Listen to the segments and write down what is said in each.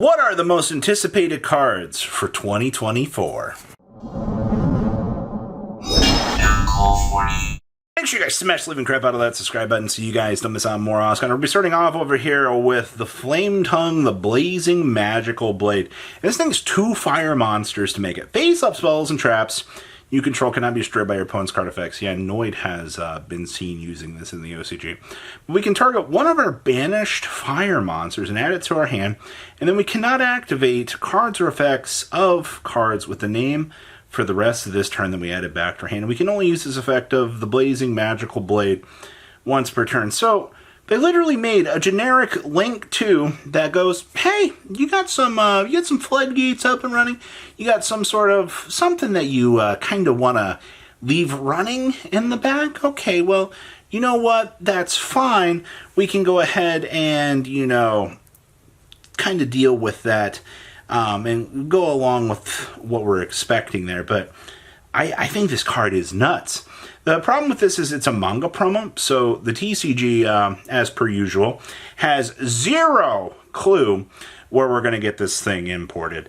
What are the most anticipated cards for 2024? Make sure you guys smash the living crap out of that subscribe button so you guys don't miss out on more awesome. We'll be starting off over here with the Flame Tongue, the Blazing Magical Blade. And this thing's 2 fire monsters to make it. Face-up spells and traps you control cannot be destroyed by your opponent's card effects. Yeah, Noid has been seen using this in the OCG. We can target one of our banished fire monsters and add it to our hand, and then we cannot activate cards or effects of cards with the name for the rest of this turn that we added back to our hand. We can only use this effect of the Blazing Magical Blade once per turn. So they literally made a generic Link 2 that goes, hey, you got some floodgates up and running. You got some sort of something that you kind of want to leave running in the back. Okay, well, you know what? That's fine. We can go ahead and, kind of deal with that and go along with what we're expecting there. But I think this card is nuts. The problem with this is it's a manga promo, so the TCG, as per usual, has zero clue where we're going to get this thing imported.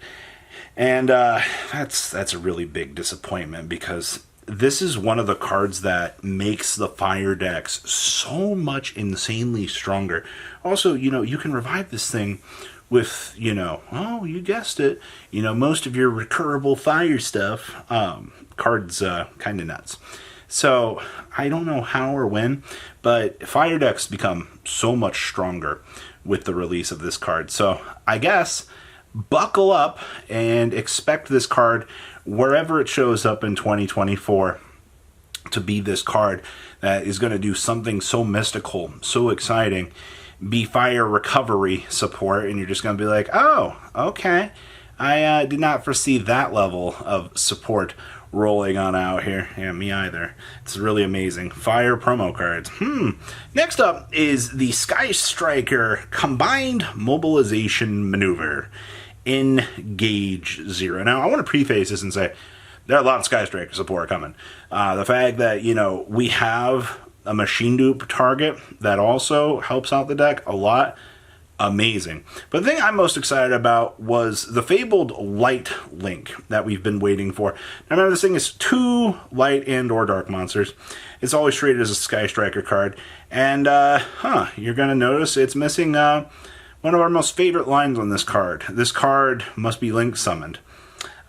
And that's a really big disappointment, because this is one of the cards that makes the fire decks so much insanely stronger. Also, you can revive this thing with, oh, you guessed it, most of your recurable fire stuff. Cards kind of nuts. So, I don't know how or when, but fire decks become so much stronger with the release of this card. So, I guess, buckle up and expect this card, wherever it shows up in 2024, to be this card that is going to do something so mystical, so exciting, be fire recovery support, and you're just going to be like, oh, okay, I did not foresee that level of support rolling on out here. Yeah, me either. It's really amazing. Fire promo cards. Next up is the Sky Striker Combined Mobilization Maneuver. Engage 0. Now, I want to preface this and say, there are a lot of Sky Striker support coming. The fact that, we have a machine dupe target that also helps out the deck a lot. Amazing. But the thing I'm most excited about was the fabled Light Link that we've been waiting for. Now remember, this thing is 2 light and or dark monsters. It's always treated as a Sky Striker card. And, you're going to notice it's missing one of our most favorite lines on this card. This card must be Link summoned.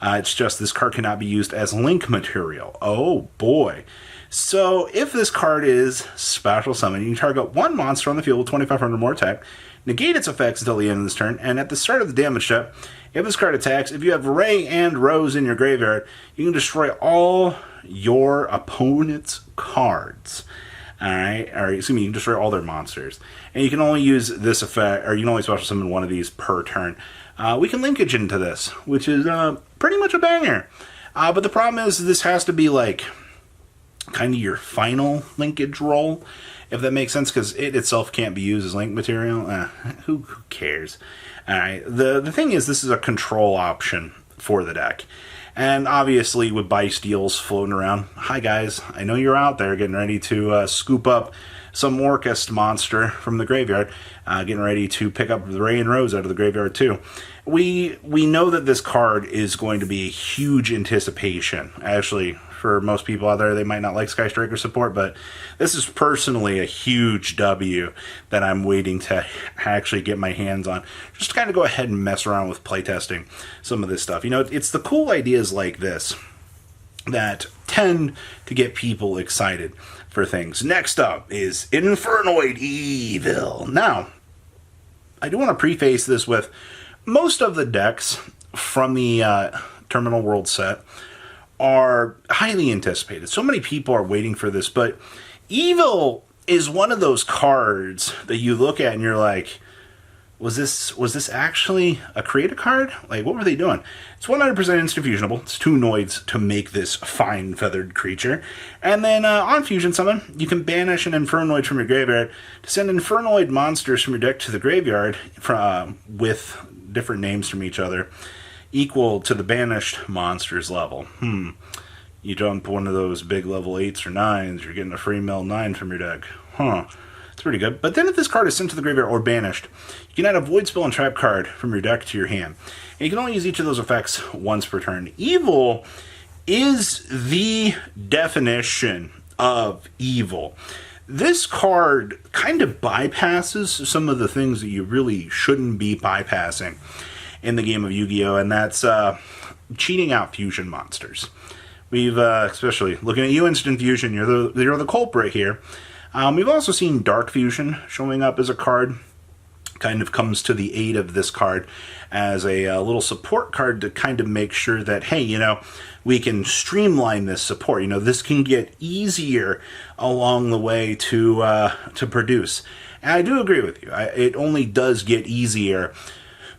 It's just this card cannot be used as Link material. Oh boy. So if this card is special summon, you can target one monster on the field with 2,500 more attack, negate its effects until the end of this turn, and at the start of the damage step, if this card attacks, if you have Ray and Rose in your graveyard, you can destroy all your opponent's cards. Alright, you can destroy all their monsters. And you can only use this effect, or you can only special summon one of these per turn. We can linkage into this, which is pretty much a banger. But the problem is, this has to be like kind of your final linkage roll, if that makes sense, because it itself can't be used as link material. Who cares? Alright, the thing is, this is a control option for the deck. And obviously, with buy steals floating around, hi guys, I know you're out there getting ready to scoop up some Orcust monster from the graveyard, getting ready to pick up the Ray and Rose out of the graveyard too. We know that this card is going to be a huge anticipation. Actually, for most people out there, they might not like Sky Striker support, but this is personally a huge W that I'm waiting to actually get my hands on. Just to kind of go ahead and mess around with playtesting some of this stuff. It's the cool ideas like this that tend to get people excited for things. Next up is Infernoid Evil. Now, I do want to preface this with most of the decks from the Terminal World set are highly anticipated. So many people are waiting for this, but Evil is one of those cards that you look at and you're like, was this actually a creative card? Like, what were they doing? It's 100% instant fusionable. It's 2 Noids to make this fine feathered creature. And then on Fusion Summon, you can banish an Infernoid from your graveyard to send Infernoid monsters from your deck to the graveyard with different names from each other, equal to the banished monster's level. You dump one of those big level 8s or 9s, you're getting a free mill 9 from your deck. It's pretty good. But then if this card is sent to the graveyard or banished, you can add a void spell and trap card from your deck to your hand. And you can only use each of those effects once per turn. Evil is the definition of evil. This card kind of bypasses some of the things that you really shouldn't be bypassing in the game of Yu-Gi-Oh! And that's cheating out fusion monsters. We've, especially looking at you, Instant Fusion, you're the culprit here. We've also seen Dark Fusion showing up as a card. Kind of comes to the aid of this card as a little support card to kind of make sure that, hey, you know, we can streamline this support. You know, this can get easier along the way to produce. And I do agree with you. It only does get easier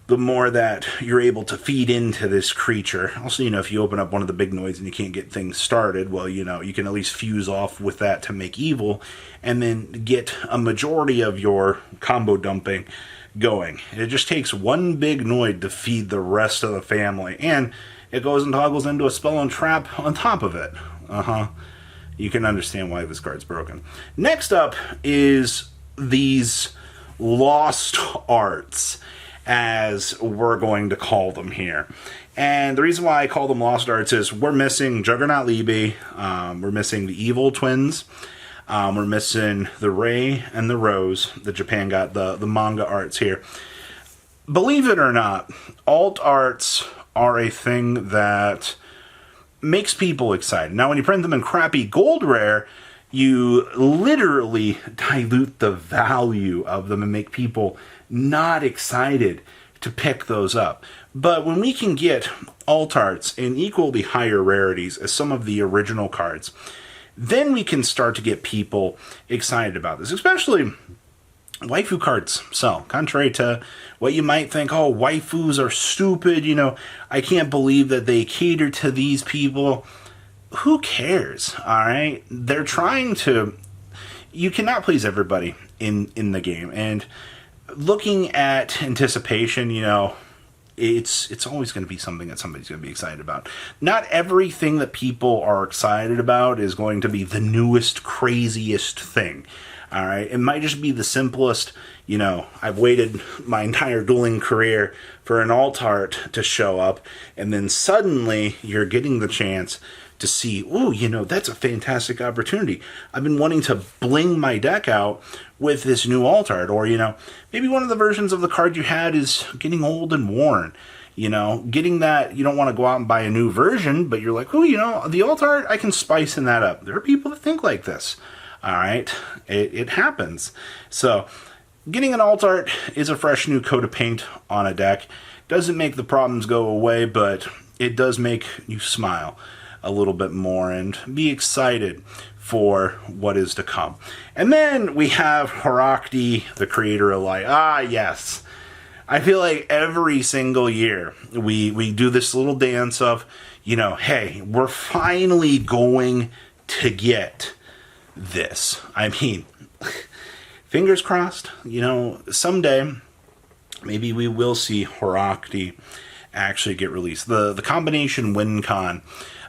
the more that you're able to feed into this creature. Also, you know, if you open up one of the big noids and you can't get things started, well, you know, you can at least fuse off with that to make evil and then get a majority of your combo dumping going. It just takes one big noid to feed the rest of the family, and it goes and toggles into a spell and trap on top of it. You can understand why this card's broken. Next up is these lost arts, as we're going to call them here. And the reason why I call them lost arts is we're missing Juggernaut Libi, we're missing the Evil Twins, we're missing the Ray and the Rose that Japan got, the manga arts here. Believe it or not, alt arts are a thing that makes people excited. Now, when you print them in crappy gold rare, you literally dilute the value of them and make people not excited to pick those up. But when we can get alt arts in equally higher rarities as some of the original cards, then we can start to get people excited about this. Especially waifu cards sell. Contrary to what you might think, oh, waifus are stupid, you know, I can't believe that they cater to these people. Who cares, all right? They're trying to... You cannot please everybody in the game. And looking at anticipation, you know, it's always going to be something that somebody's going to be excited about. Not everything that people are excited about is going to be the newest, craziest thing. All right, it might just be the simplest. You know, I've waited my entire dueling career for an alt art to show up, and then suddenly you're getting the chance to see, ooh, you know, that's a fantastic opportunity. I've been wanting to bling my deck out with this new alt art. Or, you know, maybe one of the versions of the card you had is getting old and worn. You know, getting that, you don't want to go out and buy a new version, but you're like, ooh, you know, the alt art, I can spice in that up. There are people that think like this. All right, it happens. So getting an alt art is a fresh new coat of paint on a deck. Doesn't make the problems go away, but it does make you smile a little bit more and be excited for what is to come. And then we have Herakti, the creator of light. Ah, yes. I feel like every single year we do this little dance of, you know, hey, we're finally going to get this. I mean, fingers crossed, you know, someday maybe we will see Herakti actually get released. The combination win con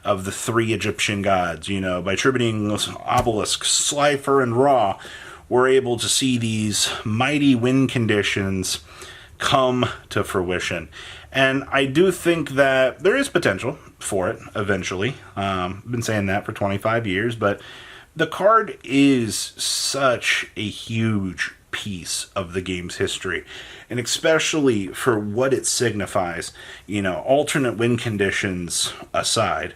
of the three Egyptian gods, you know, by tributing Obelisk, Slifer, and Ra, we're able to see these mighty win conditions come to fruition. And I do think that there is potential for it eventually. I've been saying that for 25 years, but the card is such a huge piece of the game's history, and especially for what it signifies, you know, alternate win conditions aside,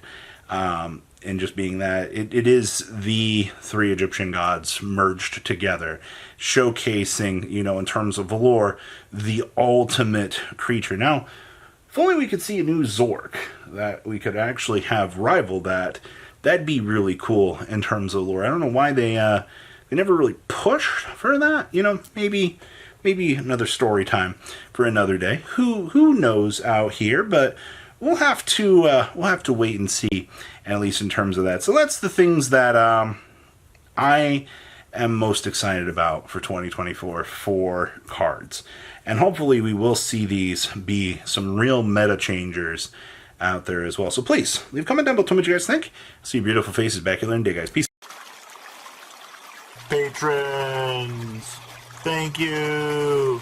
and just being that it is the three Egyptian gods merged together, showcasing, you know, in terms of lore, the ultimate creature. Now, if only we could see a new Zork that we could actually have rival that. That'd be really cool in terms of lore. I don't know why they never really pushed for that. You know, maybe another story time for another day. Who knows out here? But we'll have to wait and see, at least in terms of that. So that's the things that I am most excited about for 2024 for cards, and hopefully we will see these be some real meta changers out there as well. So please leave a comment down below. Tell me what you guys think. See your beautiful faces back here in the day, guys. Peace. Patrons! Thank you!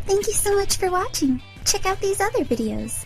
Thank you so much for watching. Check out these other videos.